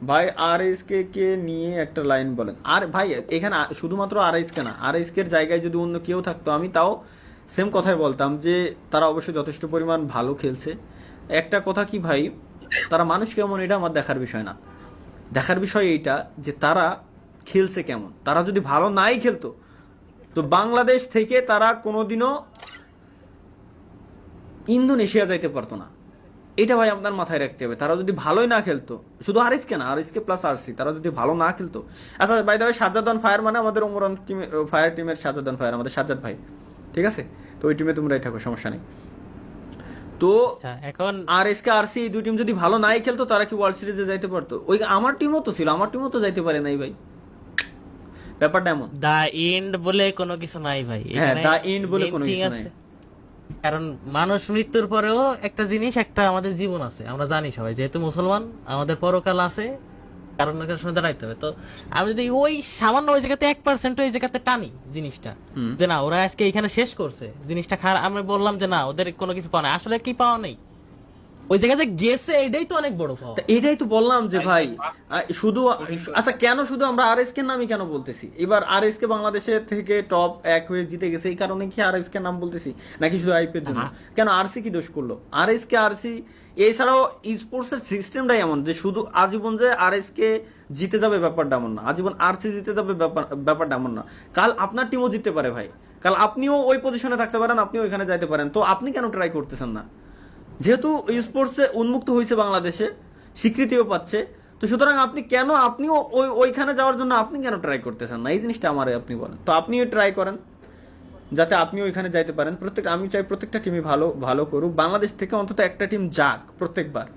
ভাই আর S K নিয়ে একটা লাইন বলেন। আর ভাই এখানে শুধুমাত্র আর এস কে না, আর এস এর জায়গায় যদি অন্য কেউ থাকতো আমি তাও সেম কথাই বলতাম যে তারা অবশ্যই যথেষ্ট পরিমাণ ভালো খেলছে। একটা কথা কি ভাই, তারা মানুষ কেমন এটা আমার দেখার বিষয় না, দেখার বিষয় এইটা যে তারা খেলছে কেমন। তারা যদি ভালো নাই খেলতো তো বাংলাদেশ থেকে তারা কোনোদিনও ইন্দোনেশিয়া যাইতে পারতো না। এটা ভাই আপনার মাথায় রাখতে হবে। তারা যদি ভালোই না খেলতো, শুধু আরএসকে না, আরএসকে প্লাস আরসি, তারা যদি ভালো না খেলতো। আচ্ছা বাই দ্য ওয়ে, সাজ্জাদ ফায়ার মানে আমাদের ওমরান টিম, ফায়ার টিমের সাজ্জাদ ফায়ার আমাদের সাজ্জাদ ভাই, ঠিক আছে? তো ওই টিমে তোমরাই থাকো, সমস্যা নেই। তো আচ্ছা এখন আরএসকে আরসি এই দুই টিম যদি ভালো নাই খেলতো তারা কি ওয়ার্ল্ড সিরিজে যাইতে পারতো? ওই আমার টিমও তো ছিল, আমার টিমও তো যাইতে পারে নাই ভাই, ব্যাপারটা এমন। দা এন্ড বলে কোনো কিছু নাই ভাই হ্যাঁ, এখানে। দা এন্ড বলে main কোনো thing কিছু নাই। আছে, কারণ মানুষ মৃত্যুর পরেও একটা জিনিস, একটা আমাদের জীবন আছে, আমরা জানি সবাই, যেহেতু মুসলমান আমাদের পরকাল আছে, কারণ একটা সময় দাঁড়াইতে হবে। তো আমি যদি ওই সামান্য ওই জায়গাতে 1% ওই জায়গাতে টানি জিনিসটা, যে না ওরা আজকে এখানে শেষ করছে জিনিসটা খারাপ, আমি বললাম যে না ওদের কোনো কিছু পাওয়া নাই, আসলে কি পাওয়া নেই, ওই জায়গাতে গেছে, এটাই তো অনেক বড় পাওয়া। তা এটাই তো বললাম যে ভাই, শুধু আচ্ছা কেন শুধু আমরা আর এস কে নামই কেন বলতেছি? এবার আর এস কে বাংলাদেশের থেকে টপ 1 হয়ে জিতে গেছে, এই কারণে কি আর এস কে নাম বলতেছি, নাকি শুধু আইপিএল জন্য? কেন আরসি কি দোষ করলো? আর এস কে আরসি এছাড়াও স্পোর্টস এর সিস্টেমটাই এমন যে শুধু আজীবন যে আর এস কে জিতে যাবে ব্যাপারটা এমন না, আজীবন আরসি জিতে যাবে ব্যাপারটা এমন না। কাল আপনার টিমও জিততে পারে ভাই, কাল আপনিও ওই পজিশনে থাকতে পারেন, আপনিও ওইখানে যাইতে পারেন। তো আপনি কেন ট্রাই করতেছেন না? যেহেতু স্পোর্টসে উন্মুক্ত হয়েছে বাংলাদেশে, স্বীকৃতিও পাচ্ছে, তো সুতরাং আপনি কেন, আপনিও ওইখানে যাওয়ার জন্য আপনি কেন ট্রাই করতেছেন না? এই জিনিসটা আমারে আপনি বলেন তো। আপনিও ট্রাই করেন যাতে আপনিও ওইখানে যাইতে পারেন। আমি চাই প্রত্যেকটা টিমই ভালো ভালো করুক, বাংলাদেশ থেকে অন্তত একটা টিম যাক প্রত্যেকবার।